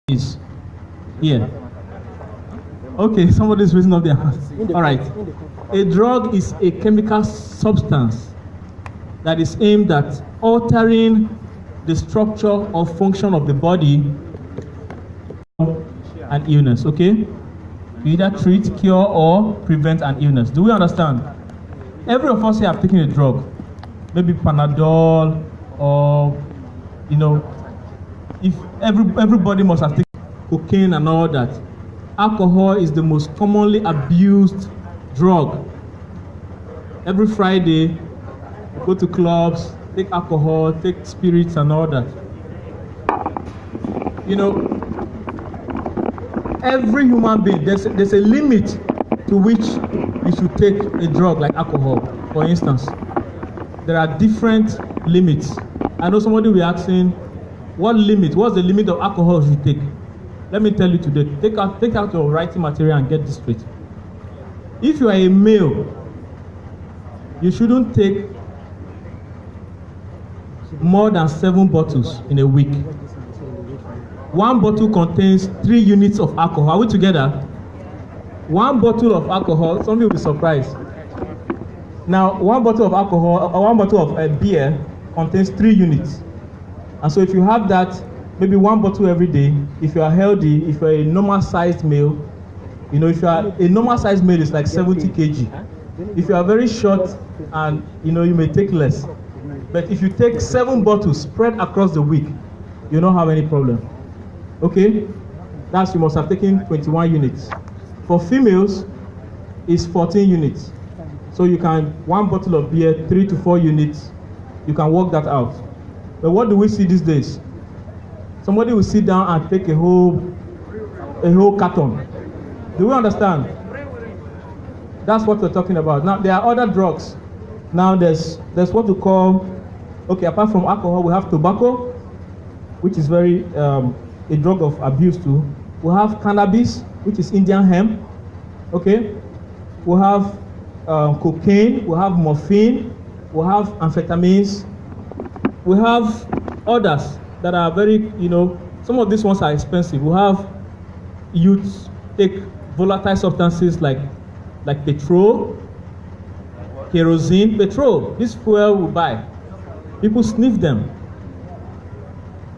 is here. Okay, somebody's raising up their hand. All right. A drug is a chemical substance that is aimed at altering the structure or function of the body and illness, okay? To either treat, cure, or prevent an illness. Do we understand? Every of us here have taken a drug. Maybe Panadol, or, you know, if everybody must have taken cocaine and all that. Alcohol is the most commonly abused drug. Every Friday, you go to clubs, take alcohol, take spirits and all that. You know, every human being, there's a limit to which you should take a drug like alcohol, for instance. There are different limits. I know somebody will be asking, what's the limit of alcohol you should take? Let me tell you today, take out your writing material and get this straight. If you are a male, you shouldn't take more than 7 bottles in a week. 1 bottle contains 3 units of alcohol. Are we together? 1 bottle of alcohol, some people will be surprised. Now, 1 bottle of alcohol, or 1 bottle of beer contains 3 units. And so if you have that, maybe 1 bottle every day, if you are healthy, if you're a normal-sized male, you know, if you are a normal-sized male, it's like 70 kg. If you are very short, and you know, you may take less. But if you take 7 bottles spread across the week, you don't have any problem. Okay? That's, you must have taken 21 units. For females, it's 14 units. So you can, 1 bottle of beer, 3 to 4 units, you can work that out. But what do we see these days? Somebody will sit down and take a whole carton. Do we understand? That's what we're talking about. Now, there are other drugs. Now, there's what we call, okay, apart from alcohol, we have tobacco, which is very, a drug of abuse too. We have cannabis, which is Indian hemp, okay? We have cocaine, we have morphine, we have amphetamines, we have others that are very, you know, some of these ones are expensive. We have youths take volatile substances like petrol, kerosene, petrol. This fuel we buy. People sniff them.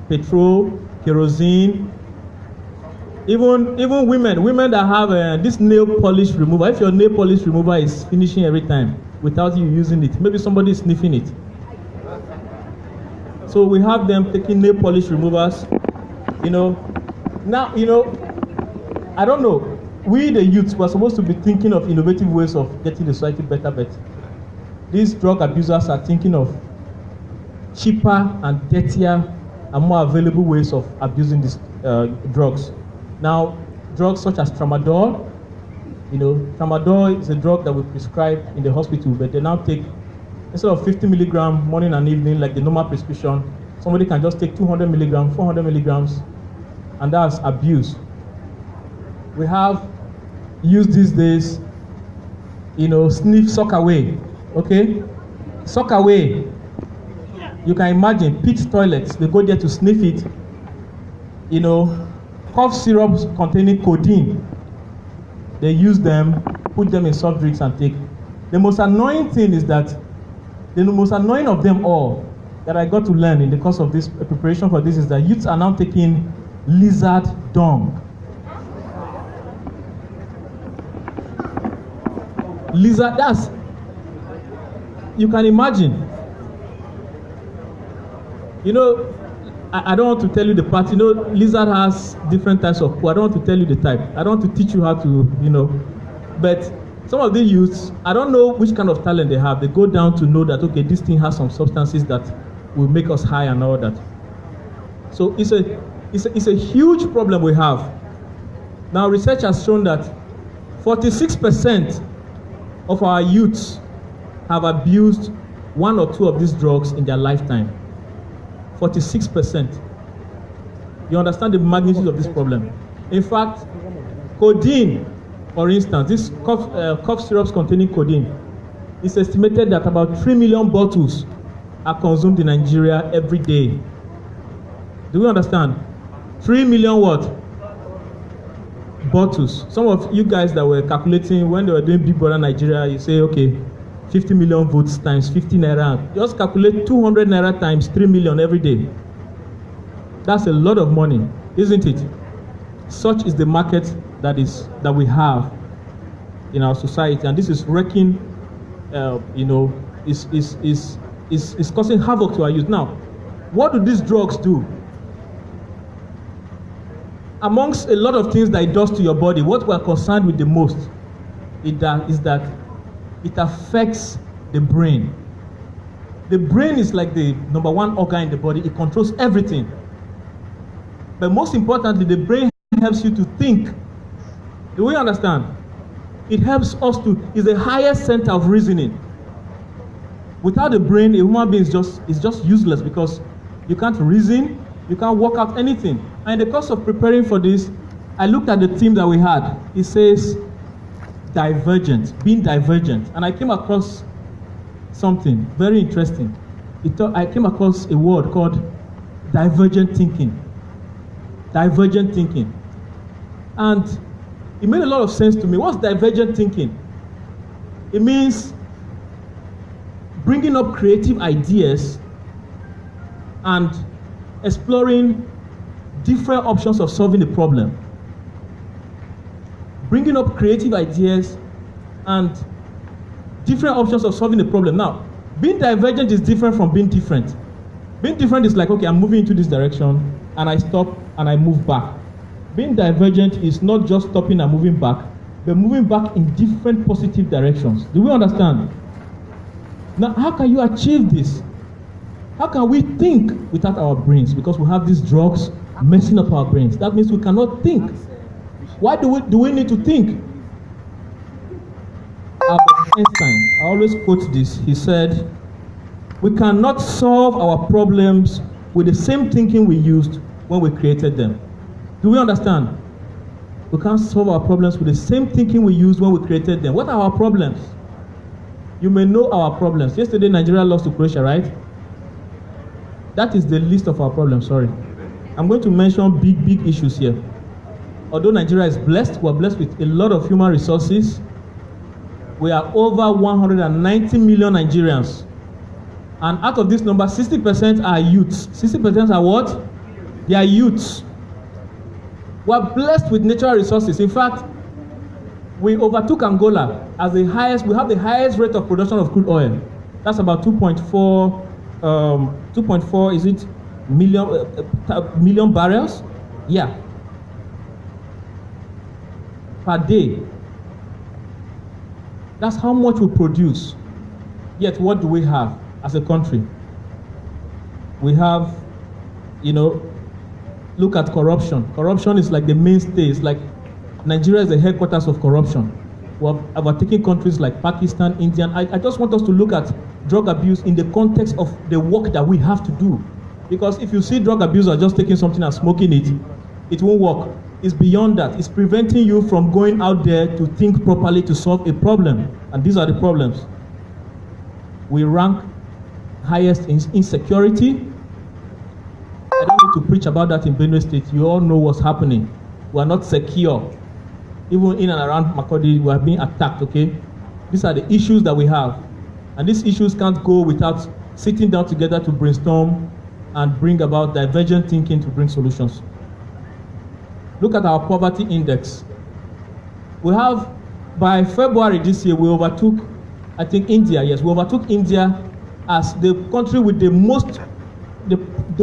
Petrol, kerosene. Even women that have this nail polish remover. If your nail polish remover is finishing every time without you using it, maybe somebody is sniffing it. So we have them taking nail polish removers, you know. Now, you know, I don't know. We, the youths, were supposed to be thinking of innovative ways of getting the society better, but these drug abusers are thinking of cheaper and dirtier and more available ways of abusing these drugs. Now, drugs such as tramadol, you know, tramadol is a drug that we prescribe in the hospital, but they now take, instead of 50 milligrams morning and evening, like the normal prescription, somebody can just take 200 milligrams, 400 milligrams, and that's abuse. We have used these days, you know, sniff, sock away, okay? Sock away. You can imagine pit toilets, they go there to sniff it, you know, cough syrups containing codeine. They use them, put them in soft drinks and take. The most annoying thing is that the most annoying of them all that I got to learn in the course of this preparation for this is that youths are now taking lizard dung. Lizard, that's, you can imagine. You know, I don't want to tell you the part. You know, lizard has different types of poo. I don't want to tell you the type. I don't want to teach you how to, you know. But some of the youths, I don't know which kind of talent they have. They go down to know that, okay, this thing has some substances that will make us high and all that. So it's a huge problem we have. Now, research has shown that 46% of our youths have abused 1 or 2 of these drugs in their lifetime. 46%. You understand the magnitude of this problem. In fact, codeine, for instance, this cough syrups containing codeine, it's estimated that about 3 million bottles are consumed in Nigeria every day. Do we understand? 3 million what? Bottles. Some of you guys that were calculating when they were doing Big Brother Nigeria, you say, okay, 50 million votes times 50 naira. Just calculate 200 naira times 3 million every day. That's a lot of money, isn't it? Such is the market that we have in our society, and this is wrecking, is causing havoc to our youth. Now, what do these drugs do? Amongst a lot of things that it does to your body, what we're concerned with the most is that it affects the brain. The brain is like the number one organ in the body. It controls everything. But most importantly, the brain helps you to think. Do we understand? It helps us is the highest center of reasoning. Without the brain, a human being is just useless, because you can't reason, you can't work out anything. And in the course of preparing for this, I looked at the theme that we had. It says divergent, being divergent. And I came across something very interesting. I came across a word called divergent thinking. Divergent thinking. And it made a lot of sense to me. What's divergent thinking? It means bringing up creative ideas and exploring different options of solving the problem. Bringing up creative ideas and different options of solving the problem. Now, being divergent is different from being different. Being different is like, okay, I'm moving into this direction, and I stop and I move back. Being divergent is not just stopping and moving back, but moving back in different positive directions. Do we understand? Now, how can you achieve this? How can we think without our brains? Because we have these drugs messing up our brains. That means we cannot think. Why do we need to think? Albert Einstein, I always quote this. He said, we cannot solve our problems with the same thinking we used when we created them. Do we understand? We can't solve our problems with the same thinking we used when we created them. What are our problems? You may know our problems. Yesterday, Nigeria lost to Croatia, right? That is the list of our problems, sorry. I'm going to mention big issues here. Although Nigeria is blessed, we're blessed with a lot of human resources. We are over 190 million Nigerians. And out of this number, 60% are youths. 60% are what? They are youths. We're blessed with natural resources. In fact, we overtook Angola as the highest. We have the highest rate of production of crude oil. That's about 2.4 is it million barrels? Yeah. Per day. That's how much we produce. Yet what do we have as a country? We have, look at corruption. Corruption is like the mainstay. It's like Nigeria is the headquarters of corruption. We're overtaking countries like Pakistan, India. I just want us to look at drug abuse in the context of the work that we have to do. Because if you see drug abuse as just taking something and smoking it, it won't work. It's beyond that. It's preventing you from going out there to think properly to solve a problem. And these are the problems. We rank highest in insecurity. I don't need to preach about that in Benue State. You all know what's happening. We are not secure. Even in and around Makurdi, we are being attacked, okay? These are the issues that we have. And these issues can't go without sitting down together to brainstorm and bring about divergent thinking to bring solutions. Look at our poverty index. We have, by February this year, we overtook, I think, India. Yes, we overtook India as the country with the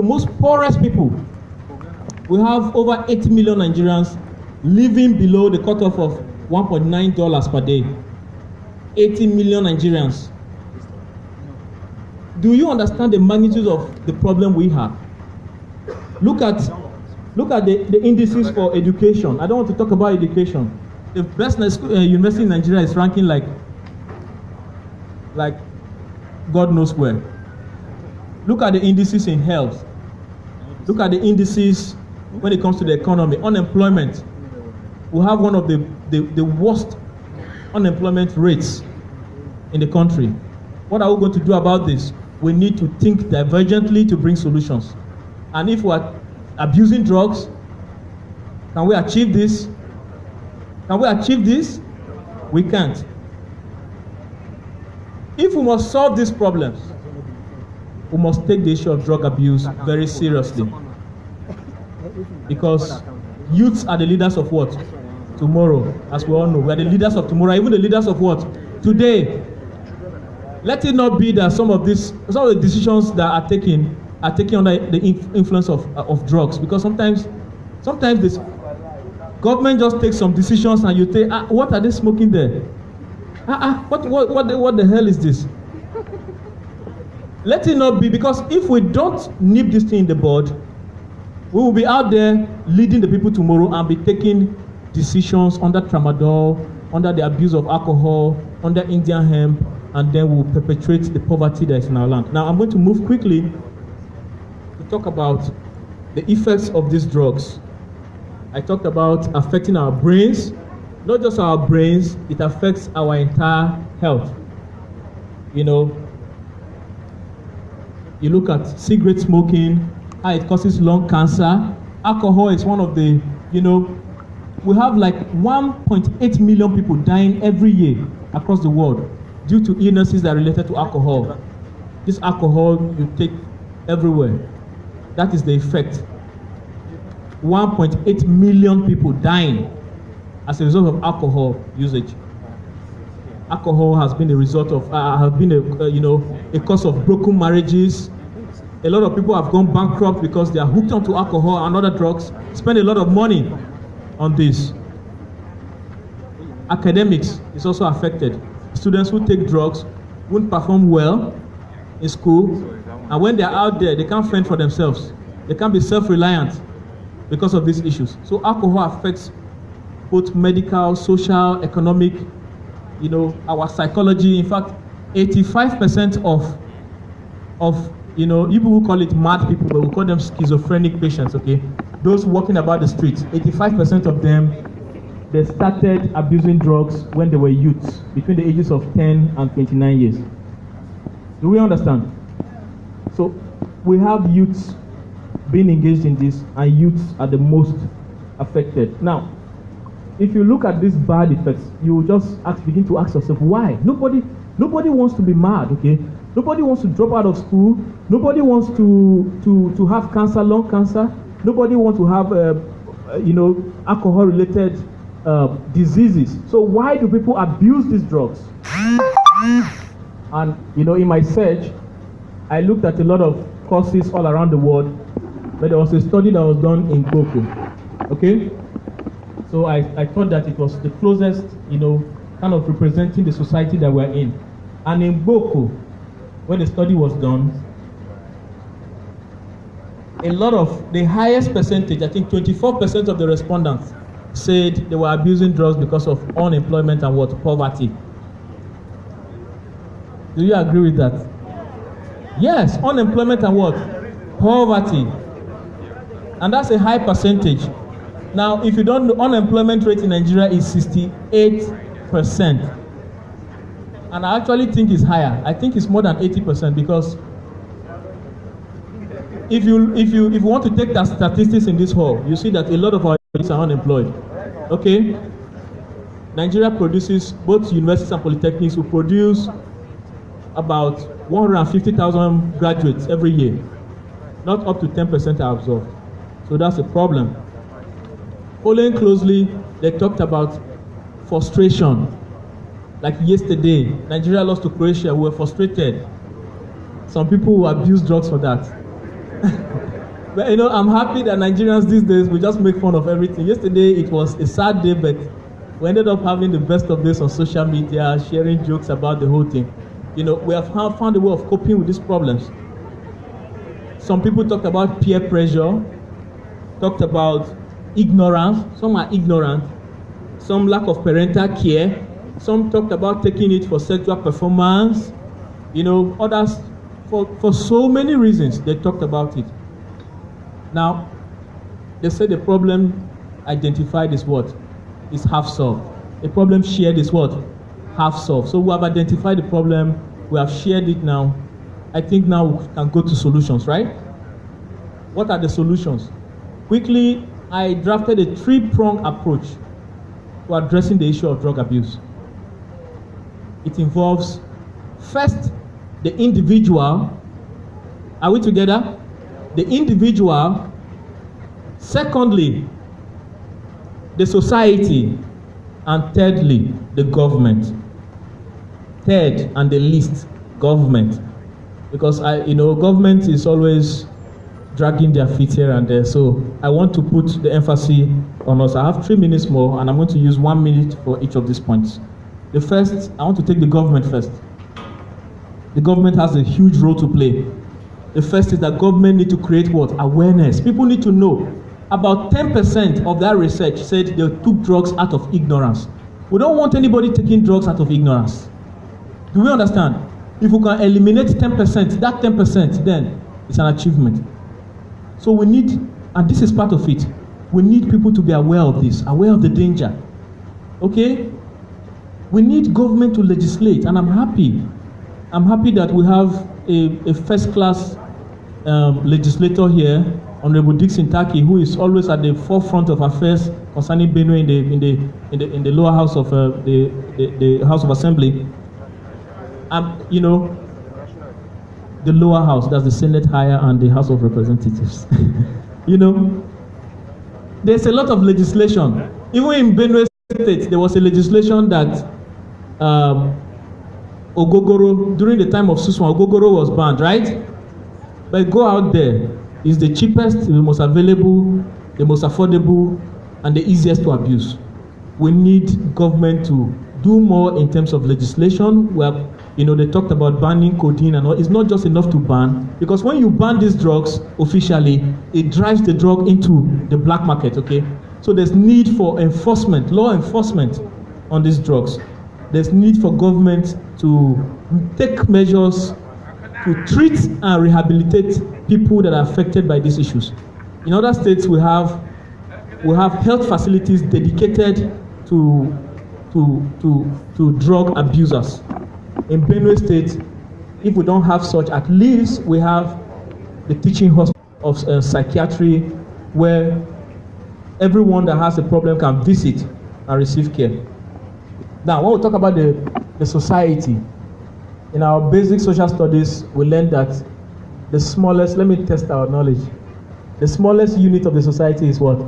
most poorest people. We have over 80 million Nigerians living below the cutoff of $1.9 per day. 80 million Nigerians. Do you understand the magnitude of the problem we have? Look at the indices for education. I don't want to talk about education. The best university in Nigeria is ranking like God knows where. Look at the indices in health. Look at the indices when it comes to the economy. Unemployment. We have one of the worst unemployment rates in the country. What are we going to do about this? We need to think divergently to bring solutions. And if we're abusing drugs, Can we achieve this? Can we achieve this? We can't. If we must solve these problems, we must take the issue of drug abuse very seriously. Because youths are the leaders of what? Tomorrow, as we all know. We are the leaders of tomorrow, even the leaders of what? Today. Let it not be that some of the decisions that are taken under the influence of drugs. Because sometimes this government just takes some decisions and you say, what are they smoking there? What the hell is this? Let it not be, because if we don't nip this thing in the bud, we will be out there leading the people tomorrow and be taking decisions under tramadol, under the abuse of alcohol, under Indian hemp, and then we'll perpetuate the poverty that is in our land. Now I'm going to move quickly to talk about the effects of these drugs. I talked about affecting our brains. Not just our brains, it affects our entire health. You know, you look at cigarette smoking, how it causes lung cancer. Alcohol is one of the, we have like 1.8 million people dying every year across the world due to illnesses that are related to alcohol. This alcohol you take everywhere. That is the effect. 1.8 million people dying as a result of alcohol usage. Alcohol has been a result of, a cause of broken marriages. A lot of people have gone bankrupt because they are hooked onto alcohol and other drugs, spend a lot of money on this. Academics is also affected. Students who take drugs won't perform well in school, and when they're out there, they can't fend for themselves. They can't be self-reliant because of these issues. So alcohol affects both medical, social, economic, our psychology. In fact, 85% of people who call it mad people, but we call them schizophrenic patients, okay? Those walking about the streets, 85% of them, they started abusing drugs when they were youths, between the ages of 10 and 29 years. Do we understand? So we have youths being engaged in this, and youths are the most affected. Now, if you look at these bad effects, you will just begin to ask yourself, why? Nobody wants to be mad, okay? Nobody wants to drop out of school. Nobody wants to have cancer, lung cancer. Nobody wants to have, alcohol-related diseases. So why do people abuse these drugs? And, in my search, I looked at a lot of causes all around the world, but there was a study that was done in Boko, okay? So I thought that it was the closest, kind of representing the society that we're in. And in Boko, when the study was done, the highest percentage, I think 24% of the respondents said they were abusing drugs because of unemployment and poverty. Do you agree with that? Yes, unemployment and poverty. And that's a high percentage. Now, if you don't know, unemployment rate in Nigeria is 68%. And I actually think it's higher. I think it's more than 80%, because if you want to take the statistics in this hall, you see that a lot of our youth are unemployed. Okay? Nigeria produces, both universities and polytechnics will produce about 150,000 graduates every year. Not up to 10% are absorbed. So that's a problem. Following closely, they talked about frustration. Like yesterday, Nigeria lost to Croatia. We were frustrated. Some people will abuse drugs for that. But I'm happy that Nigerians these days, we just make fun of everything. Yesterday, it was a sad day, but we ended up having the best of this on social media, sharing jokes about the whole thing. We have found a way of coping with these problems. Some people talked about peer pressure, talked about ignorance. Some are ignorant. Some lack of parental care. Some talked about taking it for sexual performance. Others, for so many reasons, they talked about it. Now, they said the problem identified is what? Is half solved. The problem shared is what? Half solved. So we have identified the problem, we have shared it now. I think now we can go to solutions, right? What are the solutions? Quickly, I drafted a three-pronged approach to addressing the issue of drug abuse. It involves, first, the individual. Are we together? The individual. Secondly, the society. And thirdly, the government. Third and the least, government. Because government is always dragging their feet here and there. So I want to put the emphasis on us. I have 3 minutes more, and I'm going to use 1 minute for each of these points. The first, I want to take the government first. The government has a huge role to play. The first is that government need to create what? Awareness. People need to know. About 10% of that research said they took drugs out of ignorance. We don't want anybody taking drugs out of ignorance. Do we understand? If we can eliminate 10%, that 10%, then it's an achievement. So we need, and this is part of it, we need people to be aware of this, aware of the danger. Okay? We need government to legislate, and I'm happy. I'm happy that we have a first-class legislator here, Honorable Dixon Taki, who is always at the forefront of affairs concerning Benue in the lower house of the House of Assembly. The lower house, that's the Senate higher and the House of Representatives. There's a lot of legislation. Even in Benue State, there was a legislation that Ogogoro, during the time of Suswan, Ogogoro was banned, right? But go out there. It's the cheapest, the most available, the most affordable, and the easiest to abuse. We need government to do more in terms of legislation. Where, they talked about banning codeine and all. It's not just enough to ban, because when you ban these drugs officially, it drives the drug into the black market, okay? So there's need for enforcement, law enforcement on these drugs. There's need for government to take measures to treat and rehabilitate people that are affected by these issues. In other states, we have health facilities dedicated to drug abusers. In Benue State, if we don't have such, at least we have the teaching hospital of psychiatry, where everyone that has a problem can visit and receive care. Now, when we talk about the society, in our basic social studies, we learned that the smallest, let me test our knowledge, the smallest unit of the society is what?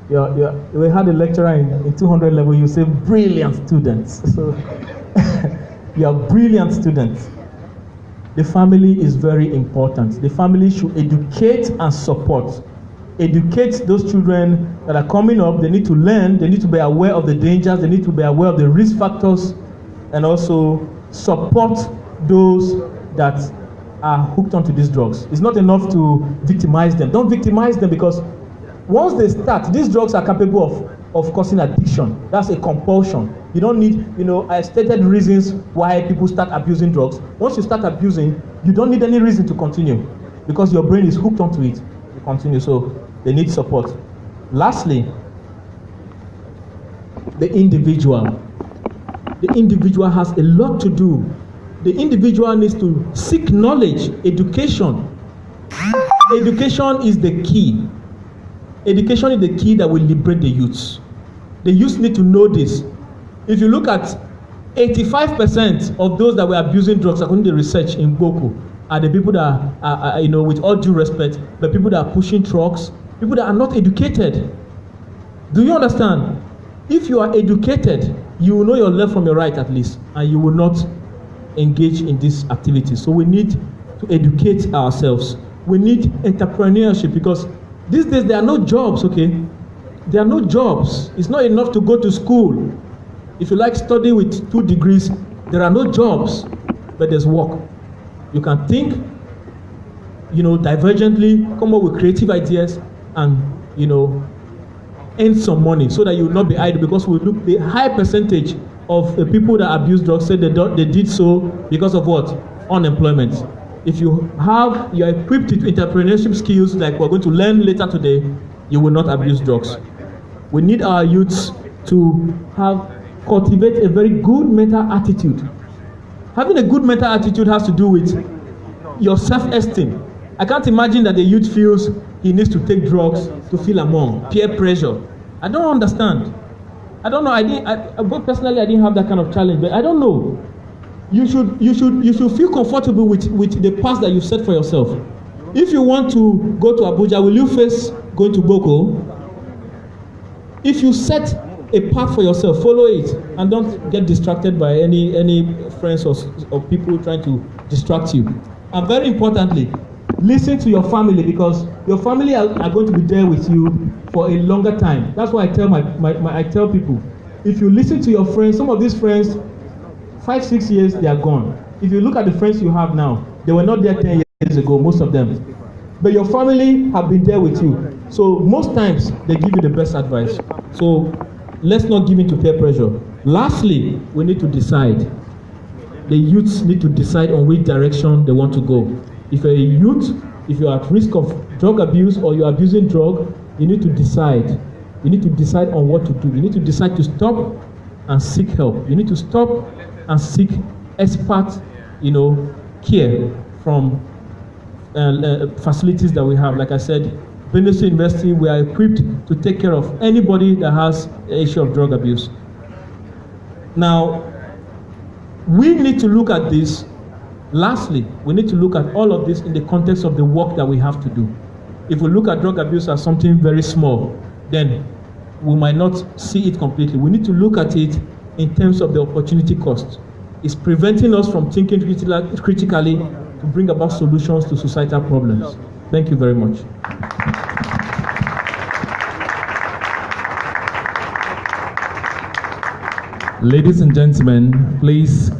We had a lecturer in 200 level, you say brilliant students. So you are brilliant students. The family is very important. The family should educate and support. Educate those children that are coming up. They need to learn, they need to be aware of the dangers, they need to be aware of the risk factors, and also support those that are hooked onto these drugs. It's not enough to victimize them. Don't victimize them, because once they start, these drugs are capable of causing addiction. That's a compulsion. You don't need, I stated reasons why people start abusing drugs. Once you start abusing, you don't need any reason to continue, because your brain is hooked onto it. You continue, so they need support. Lastly, the individual. The individual has a lot to do. The individual needs to seek knowledge, education. Education is the key. Education is the key that will liberate the youths. The youths need to know this. If you look at 85% of those that were abusing drugs, according to the research in Boko, are the people that are with all due respect, the people that are pushing drugs, people that are not educated. Do you understand? If you are educated, you will know your left from your right at least, and you will not engage in these activities. So we need to educate ourselves. We need entrepreneurship, because these days there are no jobs, okay? There are no jobs. It's not enough to go to school. If you like study with 2 degrees, there are no jobs, but there's work. You can think, divergently, come up with creative ideas, and, earn some money so that you will not be idle, because we look the high percentage of the people that abuse drugs say they did so because of what? Unemployment. If you are equipped with entrepreneurship skills like we're going to learn later today, you will not abuse drugs. We need our youths to cultivate a very good mental attitude. Having a good mental attitude has to do with your self-esteem. I can't imagine that the youth feels he needs to take drugs to feel among, peer pressure. I don't understand. I don't know. Personally, I didn't have that kind of challenge, but I don't know. You should feel comfortable with the path that you set for yourself. If you want to go to Abuja, will you face going to Boko? If you set a path for yourself, follow it, and don't get distracted by any friends or people trying to distract you. And very importantly, listen to your family, because your family are going to be there with you for a longer time. That's why I tell I tell people, if you listen to your friends, some of these friends, 5-6 years they are gone. If you look at the friends you have now, they were not there 10 years ago, most of them. But your family have been there with you. So most times they give you the best advice. So let's not give in to peer pressure. Lastly, we need to decide. The youths need to decide on which direction they want to go. If you're a youth, if you're at risk of drug abuse or you're abusing drug, you need to decide. You need to decide on what to do. You need to decide to stop and seek help. You need to stop and seek expert, care from facilities that we have. Like I said, Benue University, we are equipped to take care of anybody that has an issue of drug abuse. Now, we need to look at this. Lastly, we need to look at all of this in the context of the work that we have to do. If we look at drug abuse as something very small, then we might not see it completely. We need to look at it in terms of the opportunity cost. It's preventing us from thinking critically to bring about solutions to societal problems. Thank you very much. Ladies and gentlemen, please